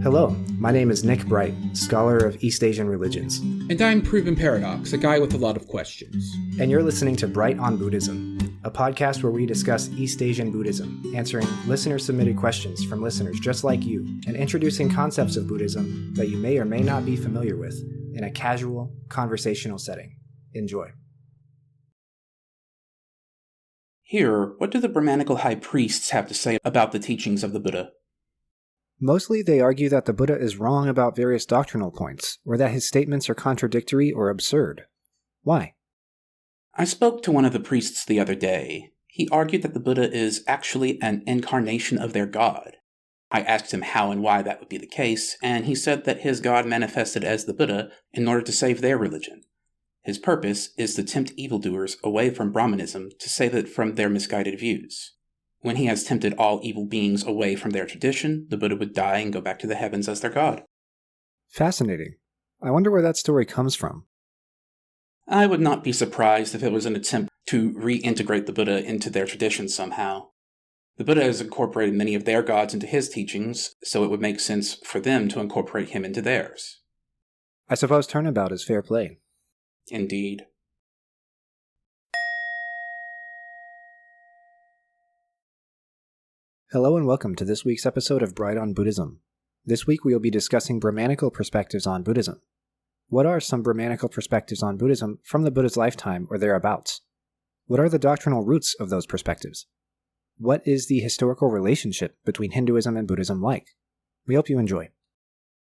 Hello, my name is Nick Bright, scholar of East Asian religions. And I'm Proven Paradox, a guy with a lot of questions. And you're listening to Bright on Buddhism, a podcast where we discuss East Asian Buddhism, answering listener-submitted questions from listeners just like you, and introducing concepts of Buddhism that you may or may not be familiar with in a casual, conversational setting. Enjoy. Here, what do the Brahmanical high priests have to say about the teachings of the Buddha? Mostly they argue that the Buddha is wrong about various doctrinal points, or that his statements are contradictory or absurd. Why? I spoke to one of the priests the other day. He argued that the Buddha is actually an incarnation of their god. I asked him how and why that would be the case, and he said that his god manifested as the Buddha in order to save their religion. His purpose is to tempt evildoers away from Brahmanism to save it from their misguided views. When he has tempted all evil beings away from their tradition, the Buddha would die and go back to the heavens as their god. Fascinating. I wonder where that story comes from. I would not be surprised if it was an attempt to reintegrate the Buddha into their tradition somehow. The Buddha has incorporated many of their gods into his teachings, so it would make sense for them to incorporate him into theirs. I suppose turnabout is fair play. Indeed. Hello and welcome to this week's episode of Bright on Buddhism. This week we will be discussing Brahmanical perspectives on Buddhism. What are some Brahmanical perspectives on Buddhism from the Buddha's lifetime or thereabouts? What are the doctrinal roots of those perspectives? What is the historical relationship between Hinduism and Buddhism like? We hope you enjoy.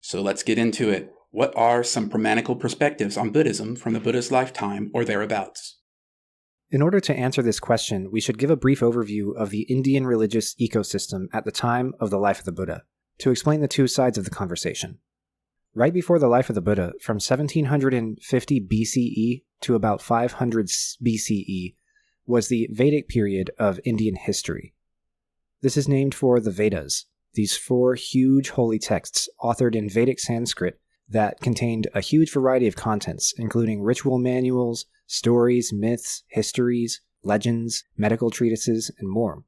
So let's get into it. What are some Brahmanical perspectives on Buddhism from the Buddha's lifetime or thereabouts? In order to answer this question, we should give a brief overview of the Indian religious ecosystem at the time of the life of the Buddha, to explain the two sides of the conversation. Right before the life of the Buddha, from 1750 BCE to about 500 BCE, was the Vedic period of Indian history. This is named for the Vedas, these four huge holy texts authored in Vedic Sanskrit that contained a huge variety of contents, including ritual manuals, stories, myths, histories, legends, medical treatises, and more.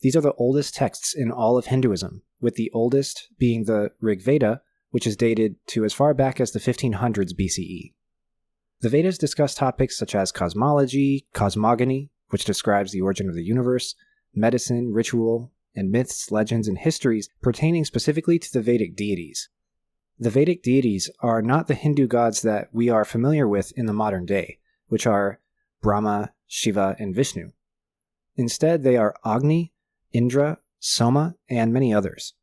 These are the oldest texts in all of Hinduism, with the oldest being the Rig Veda, which is dated to as far back as the 1500s BCE. The Vedas discuss topics such as cosmology, cosmogony, which describes the origin of the universe, medicine, ritual, and myths, legends, and histories pertaining specifically to the Vedic deities. The Vedic deities are not the Hindu gods that we are familiar with in the modern day, which are Brahma, Shiva, and Vishnu. Instead, they are Agni, Indra, Soma, and many others.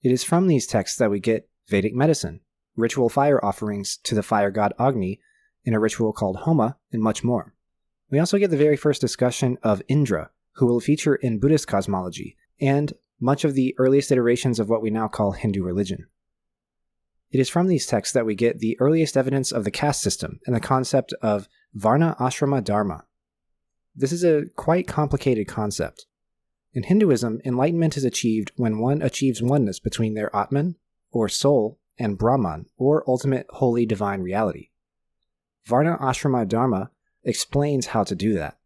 It is from these texts that we get Vedic medicine, ritual fire offerings to the fire god Agni in a ritual called Homa, and much more. We also get the very first discussion of Indra, who will feature in Buddhist cosmology, and much of the earliest iterations of what we now call Hindu religion. It is from these texts that we get the earliest evidence of the caste system and the concept of Varna Ashrama Dharma. This is a quite complicated concept. In Hinduism, enlightenment is achieved when one achieves oneness between their Atman, or soul, and Brahman, or ultimate holy divine reality. Varna Ashrama Dharma explains how to do that.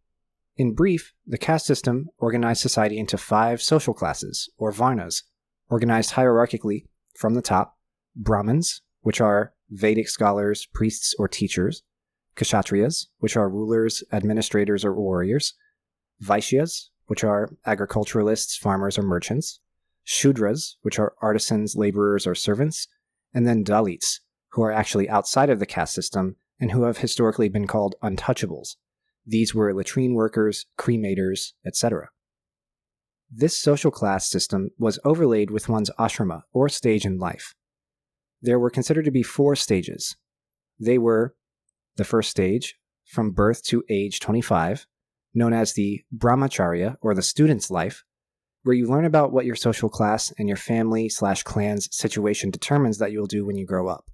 In brief, the caste system organized society into 5 social classes, or Varnas, organized hierarchically from the top: Brahmins, which are Vedic scholars, priests, or teachers; Kshatriyas, which are rulers, administrators, or warriors; Vaishyas, which are agriculturalists, farmers, or merchants; Shudras, which are artisans, laborers, or servants; and then Dalits, who are actually outside of the caste system and who have historically been called untouchables. These were latrine workers, cremators, etc. This social class system was overlaid with one's ashrama, or stage in life. There were considered to be 4 stages. They were the first stage, from birth to age 25, known as the brahmacharya, or the student's life, where you learn about what your social class and your family/clan's situation determines that you'll do when you grow up.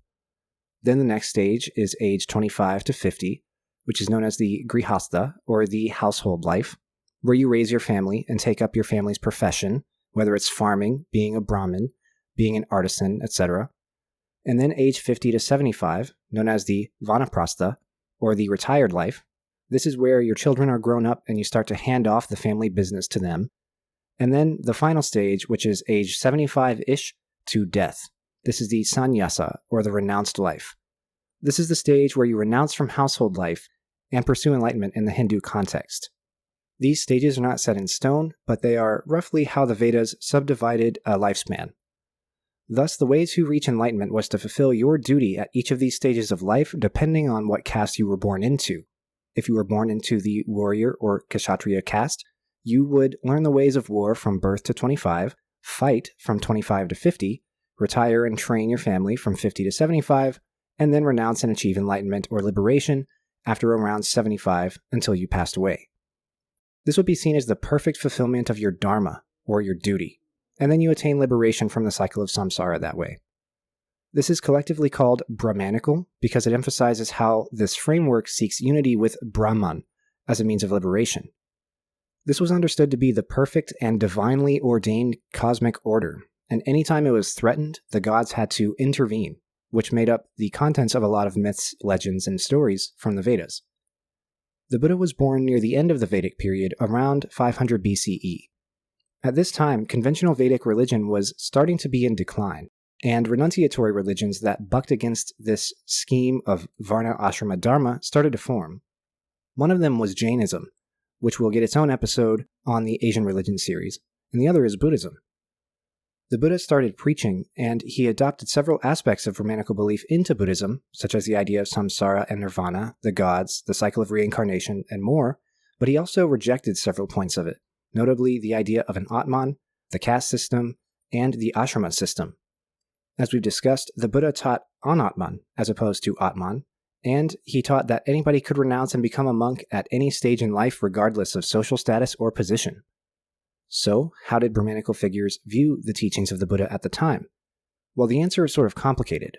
Then the next stage is age 25 to 50, which is known as the grihastha, or the household life, where you raise your family and take up your family's profession, whether it's farming, being a Brahmin, being an artisan, etc. And then age 50 to 75, known as the vanaprastha, or the retired life. This is where your children are grown up and you start to hand off the family business to them. And then the final stage, which is age 75-ish to death. This is the sannyasa, or the renounced life. This is the stage where you renounce from household life and pursue enlightenment in the Hindu context. These stages are not set in stone, but they are roughly how the Vedas subdivided a lifespan. Thus, the way to reach enlightenment was to fulfill your duty at each of these stages of life depending on what caste you were born into. If you were born into the warrior or kshatriya caste, you would learn the ways of war from birth to 25, fight from 25 to 50, retire and train your family from 50 to 75, and then renounce and achieve enlightenment or liberation after around 75 until you passed away. This would be seen as the perfect fulfillment of your dharma, or your duty, and then you attain liberation from the cycle of samsara that way. This is collectively called Brahmanical because it emphasizes how this framework seeks unity with Brahman as a means of liberation. This was understood to be the perfect and divinely ordained cosmic order, and anytime it was threatened, the gods had to intervene, which made up the contents of a lot of myths, legends, and stories from the Vedas. The Buddha was born near the end of the Vedic period, around 500 BCE. At this time, conventional Vedic religion was starting to be in decline, and renunciatory religions that bucked against this scheme of Varna Ashrama Dharma started to form. One of them was Jainism, which will get its own episode on the Asian religion series, and the other is Buddhism. The Buddha started preaching, and he adopted several aspects of Brahmanical belief into Buddhism, such as the idea of samsara and nirvana, the gods, the cycle of reincarnation, and more, but he also rejected several points of it, notably the idea of an Atman, the caste system, and the ashrama system. As we've discussed, the Buddha taught anatman as opposed to atman, and he taught that anybody could renounce and become a monk at any stage in life regardless of social status or position. So, how did Brahmanical figures view the teachings of the Buddha at the time? Well, the answer is sort of complicated.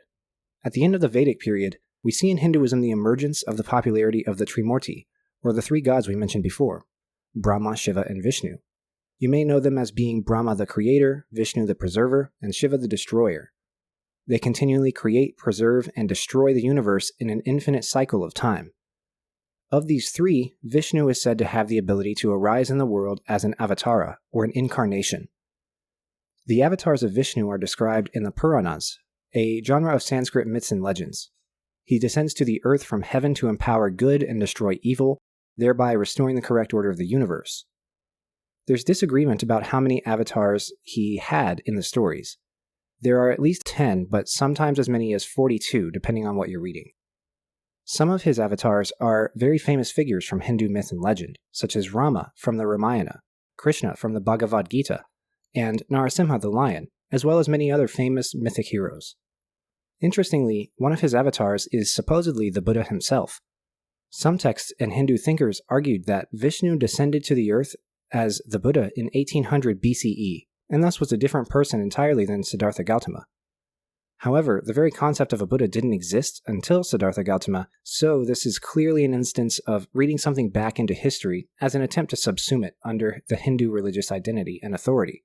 At the end of the Vedic period, we see in Hinduism the emergence of the popularity of the Trimurti, or the three gods we mentioned before, Brahma, Shiva, and Vishnu. You may know them as being Brahma the creator, Vishnu the preserver, and Shiva the destroyer. They continually create, preserve, and destroy the universe in an infinite cycle of time. Of these three, Vishnu is said to have the ability to arise in the world as an avatara, or an incarnation. The avatars of Vishnu are described in the Puranas, a genre of Sanskrit myths and legends. He descends to the earth from heaven to empower good and destroy evil, thereby restoring the correct order of the universe. There's disagreement about how many avatars he had in the stories. There are at least 10, but sometimes as many as 42, depending on what you're reading. Some of his avatars are very famous figures from Hindu myth and legend, such as Rama from the Ramayana, Krishna from the Bhagavad Gita, and Narasimha the lion, as well as many other famous mythic heroes. Interestingly, one of his avatars is supposedly the Buddha himself. Some texts and Hindu thinkers argued that Vishnu descended to the earth as the Buddha in 1800 BCE, and thus was a different person entirely than Siddhartha Gautama. However, the very concept of a Buddha didn't exist until Siddhartha Gautama, so this is clearly an instance of reading something back into history as an attempt to subsume it under the Hindu religious identity and authority.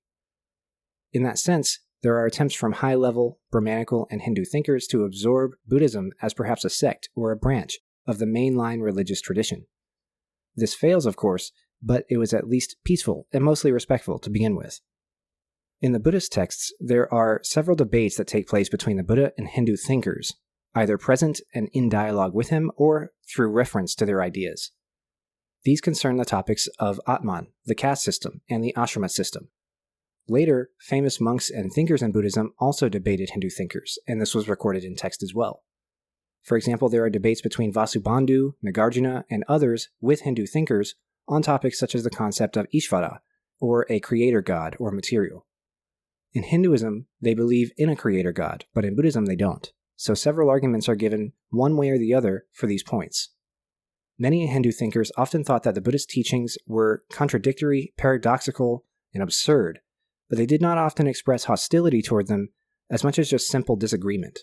In that sense, there are attempts from high-level Brahmanical and Hindu thinkers to absorb Buddhism as perhaps a sect or a branch of the mainline religious tradition. This fails, of course, but it was at least peaceful and mostly respectful to begin with. In the Buddhist texts, there are several debates that take place between the Buddha and Hindu thinkers, either present and in dialogue with him or through reference to their ideas. These concern the topics of Atman, the caste system, and the ashrama system. Later, famous monks and thinkers in Buddhism also debated Hindu thinkers, and this was recorded in text as well. For example, there are debates between Vasubandhu, Nagarjuna, and others with Hindu thinkers on topics such as the concept of Ishvara, or a creator god or material. In Hinduism, they believe in a creator god, but in Buddhism they don't, so several arguments are given one way or the other for these points. Many Hindu thinkers often thought that the Buddhist teachings were contradictory, paradoxical, and absurd, but they did not often express hostility toward them as much as just simple disagreement.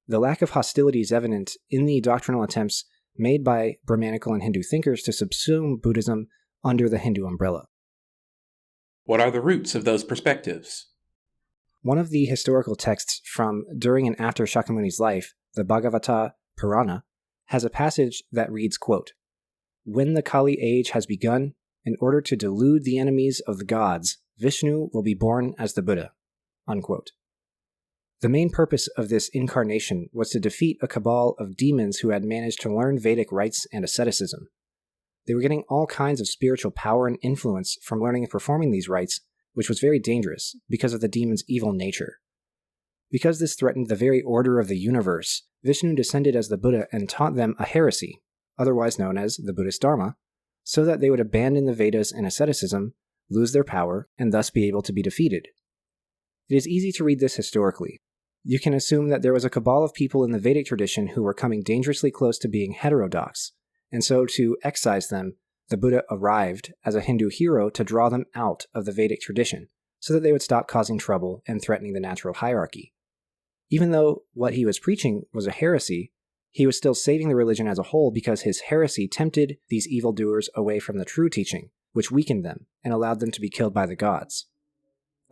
The lack of hostility is evident in the doctrinal attempts made by Brahmanical and Hindu thinkers to subsume Buddhism under the Hindu umbrella. What are the roots of those perspectives? One of the historical texts from during and after Shakyamuni's life, the Bhagavata Purana, has a passage that reads, quote, "When the Kali age has begun, in order to delude the enemies of the gods, Vishnu will be born as the Buddha." Unquote. The main purpose of this incarnation was to defeat a cabal of demons who had managed to learn Vedic rites and asceticism. They were getting all kinds of spiritual power and influence from learning and performing these rites, which was very dangerous because of the demons' evil nature. Because this threatened the very order of the universe, Vishnu descended as the Buddha and taught them a heresy, otherwise known as the Buddhist Dharma, so that they would abandon the Vedas and asceticism, lose their power, and thus be able to be defeated. It is easy to read this historically. You can assume that there was a cabal of people in the Vedic tradition who were coming dangerously close to being heterodox, and so to excise them, the Buddha arrived as a Hindu hero to draw them out of the Vedic tradition, so that they would stop causing trouble and threatening the natural hierarchy. Even though what he was preaching was a heresy, he was still saving the religion as a whole because his heresy tempted these evildoers away from the true teaching, which weakened them and allowed them to be killed by the gods.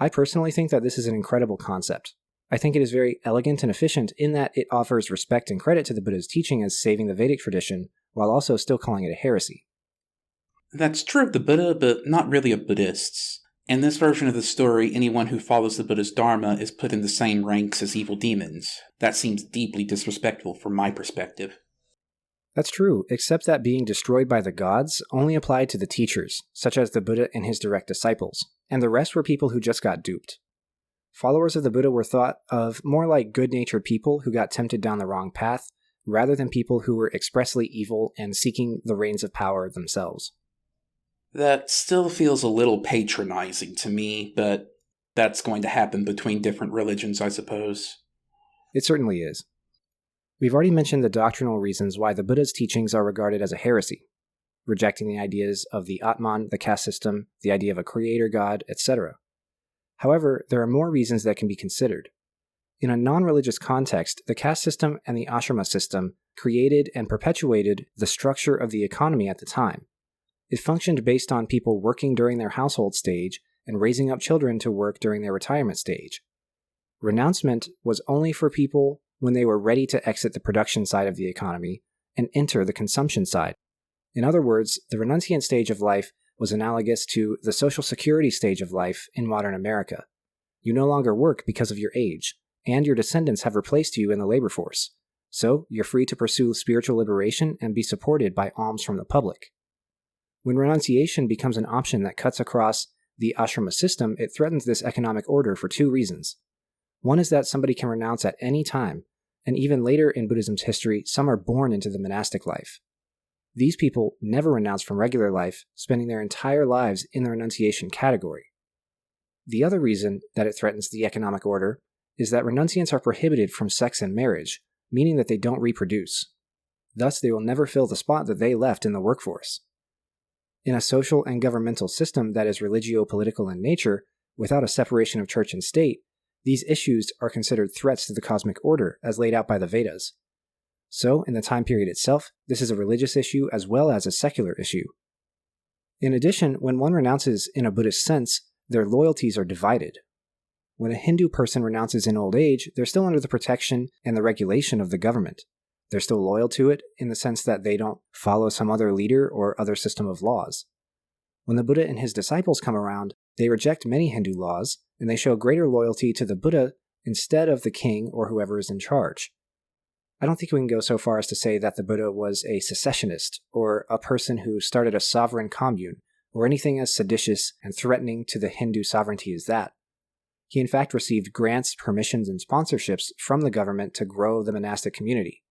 I personally think that this is an incredible concept. I think it is very elegant and efficient in that it offers respect and credit to the Buddha's teaching as saving the Vedic tradition, while also still calling it a heresy. That's true of the Buddha, but not really of Buddhists. In this version of the story, anyone who follows the Buddha's Dharma is put in the same ranks as evil demons. That seems deeply disrespectful from my perspective. That's true, except that being destroyed by the gods only applied to the teachers, such as the Buddha and his direct disciples, and the rest were people who just got duped. Followers of the Buddha were thought of more like good-natured people who got tempted down the wrong path, rather than people who were expressly evil and seeking the reins of power themselves. That still feels a little patronizing to me, but that's going to happen between different religions, I suppose. It certainly is. We've already mentioned the doctrinal reasons why the Buddha's teachings are regarded as a heresy, rejecting the ideas of the Atman, the caste system, the idea of a creator god, etc. However, there are more reasons that can be considered. In a non-religious context, the caste system and the ashrama system created and perpetuated the structure of the economy at the time. It functioned based on people working during their household stage and raising up children to work during their retirement stage. Renouncement was only for people when they were ready to exit the production side of the economy and enter the consumption side. In other words, the renunciant stage of life was analogous to the social security stage of life in modern America. You no longer work because of your age, and your descendants have replaced you in the labor force, so you're free to pursue spiritual liberation and be supported by alms from the public. When renunciation becomes an option that cuts across the ashrama system, it threatens this economic order for two reasons. One is that somebody can renounce at any time, and even later in Buddhism's history, some are born into the monastic life. These people never renounce from regular life, spending their entire lives in the renunciation category. The other reason that it threatens the economic order is that renunciants are prohibited from sex and marriage, meaning that they don't reproduce. Thus, they will never fill the spot that they left in the workforce. In a social and governmental system that is religio-political in nature, without a separation of church and state, these issues are considered threats to the cosmic order as laid out by the Vedas. So, in the time period itself, this is a religious issue as well as a secular issue. In addition, when one renounces in a Buddhist sense, their loyalties are divided. When a Hindu person renounces in old age, they're still under the protection and the regulation of the government. They're still loyal to it in the sense that they don't follow some other leader or other system of laws. When the Buddha and his disciples come around, they reject many Hindu laws, and they show greater loyalty to the Buddha instead of the king or whoever is in charge. I don't think we can go so far as to say that the Buddha was a secessionist, or a person who started a sovereign commune, or anything as seditious and threatening to the Hindu sovereignty as that. He in fact received grants, permissions, and sponsorships from the government to grow the monastic community.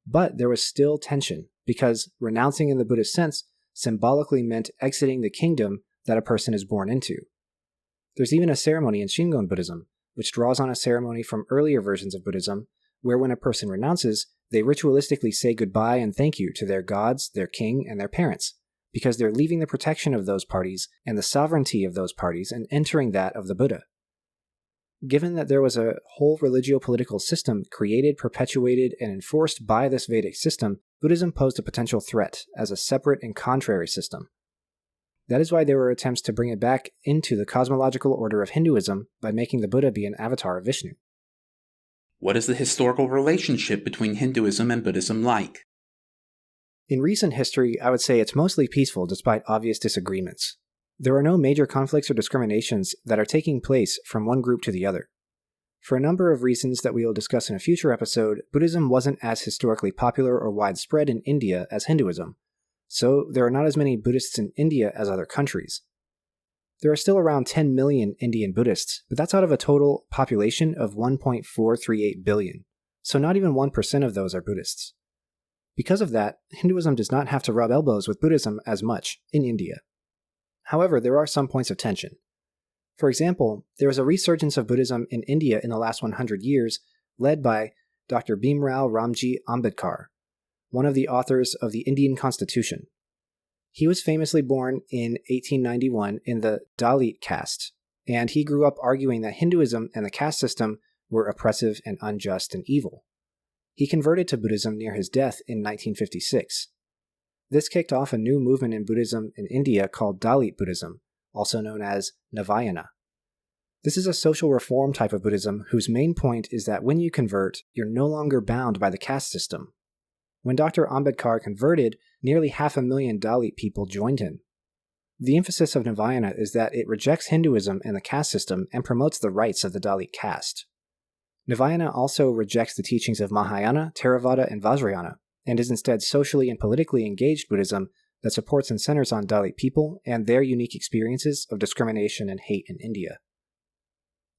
But there was still tension, because renouncing in the Buddhist sense symbolically meant exiting the kingdom that a person is born into. There's even a ceremony in Shingon Buddhism, which draws on a ceremony from earlier versions of Buddhism, where when a person renounces, they ritualistically say goodbye and thank you to their gods, their king, and their parents, because they're leaving the protection of those parties and the sovereignty of those parties and entering that of the Buddha. Given that there was a whole religio-political system created, perpetuated, and enforced by this Vedic system, Buddhism posed a potential threat as a separate and contrary system. That is why there were attempts to bring it back into the cosmological order of Hinduism by making the Buddha be an avatar of Vishnu. What is the historical relationship between Hinduism and Buddhism like? In recent history, I would say it's mostly peaceful despite obvious disagreements. There are no major conflicts or discriminations that are taking place from one group to the other. For a number of reasons that we will discuss in a future episode, Buddhism wasn't as historically popular or widespread in India as Hinduism, so there are not as many Buddhists in India as other countries. There are still around 10 million Indian Buddhists, but that's out of a total population of 1.438 billion, so not even 1% of those are Buddhists. Because of that, Hinduism does not have to rub elbows with Buddhism as much in India. However, there are some points of tension. For example, there was a resurgence of Buddhism in India in the last 100 years, led by Dr. Bhimrao Ramji Ambedkar, one of the authors of the Indian Constitution. He was famously born in 1891 in the Dalit caste, and he grew up arguing that Hinduism and the caste system were oppressive and unjust and evil. He converted to Buddhism near his death in 1956. This kicked off a new movement in Buddhism in India called Dalit Buddhism, also known as Navayana. This is a social reform type of Buddhism whose main point is that when you convert, you're no longer bound by the caste system. When Dr. Ambedkar converted, nearly 500,000 Dalit people joined him. The emphasis of Navayana is that it rejects Hinduism and the caste system and promotes the rights of the Dalit caste. Navayana also rejects the teachings of Mahayana, Theravāda, and Vajrayana, and is instead socially and politically engaged Buddhism that supports and centers on Dalit people and their unique experiences of discrimination and hate in India.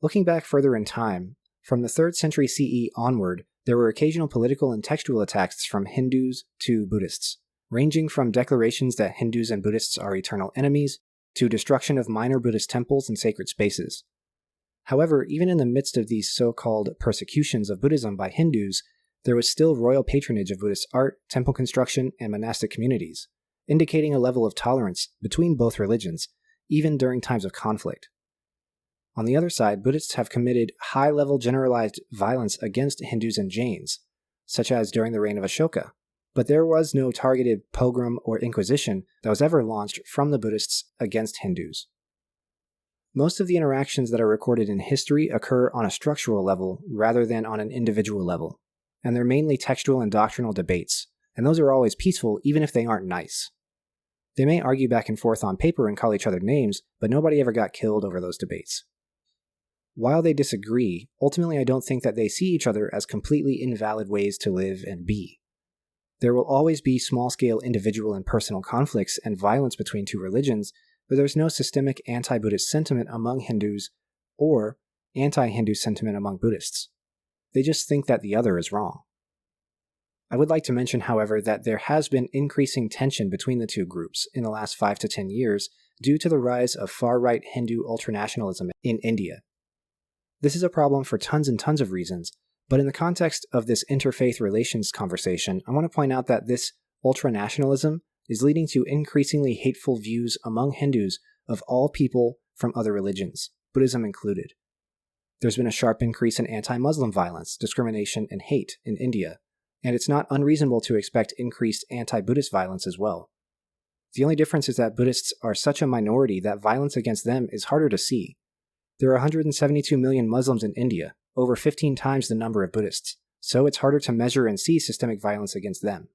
Looking back further in time, from the 3rd century CE onward, there were occasional political and textual attacks from Hindus to Buddhists, ranging from declarations that Hindus and Buddhists are eternal enemies, to destruction of minor Buddhist temples and sacred spaces. However, even in the midst of these so-called persecutions of Buddhism by Hindus, there was still royal patronage of Buddhist art, temple construction, and monastic communities, indicating a level of tolerance between both religions, even during times of conflict. On the other side, Buddhists have committed high-level generalized violence against Hindus and Jains, such as during the reign of Ashoka, but there was no targeted pogrom or inquisition that was ever launched from the Buddhists against Hindus. Most of the interactions that are recorded in history occur on a structural level rather than on an individual level, and they're mainly textual and doctrinal debates, and those are always peaceful even if they aren't nice. They may argue back and forth on paper and call each other names, but nobody ever got killed over those debates. While they disagree, ultimately I don't think that they see each other as completely invalid ways to live and be. There will always be small-scale individual and personal conflicts and violence between two religions, but there's no systemic anti-Buddhist sentiment among Hindus or anti-Hindu sentiment among Buddhists. They just think that the other is wrong. I would like to mention, however, that there has been increasing tension between the two groups in the last 5 to 10 years due to the rise of far-right Hindu ultranationalism in India. This is a problem for tons and tons of reasons, but in the context of this interfaith relations conversation, I want to point out that this ultranationalism is leading to increasingly hateful views among Hindus of all people from other religions, Buddhism included. There's been a sharp increase in anti-Muslim violence, discrimination, and hate in India, and it's not unreasonable to expect increased anti-Buddhist violence as well. The only difference is that Buddhists are such a minority that violence against them is harder to see. There are 172 million Muslims in India, over 15 times the number of Buddhists, so it's harder to measure and see systemic violence against them.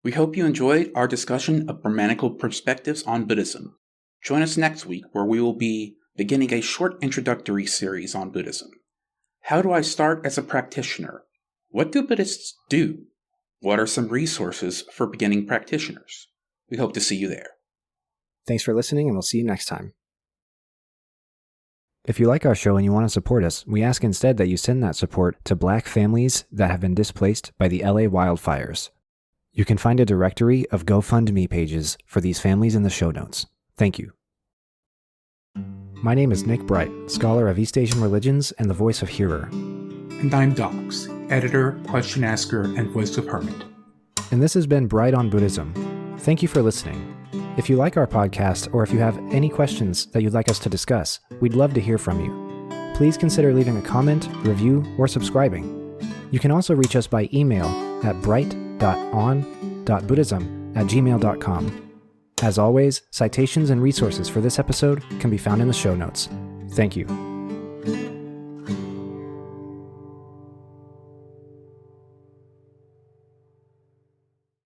We hope you enjoyed our discussion of Brahmanical perspectives on Buddhism. Join us next week where we will be beginning a short introductory series on Buddhism. How do I start as a practitioner? What do Buddhists do? What are some resources for beginning practitioners? We hope to see you there. Thanks for listening, and we'll see you next time. If you like our show and you want to support us, we ask instead that you send that support to Black families that have been displaced by the LA wildfires. You can find a directory of GoFundMe pages for these families in the show notes. Thank you. My name is Nick Bright, scholar of East Asian religions and the voice of Hearer. And I'm Docs, editor, question asker, and voice of Hermit. And this has been Bright on Buddhism. Thank you for listening. If you like our podcast, or if you have any questions that you'd like us to discuss, we'd love to hear from you. Please consider leaving a comment, review, or subscribing. You can also reach us by email at bright.on.buddhism@gmail.com. As always, citations and resources for this episode can be found in the show notes. Thank you.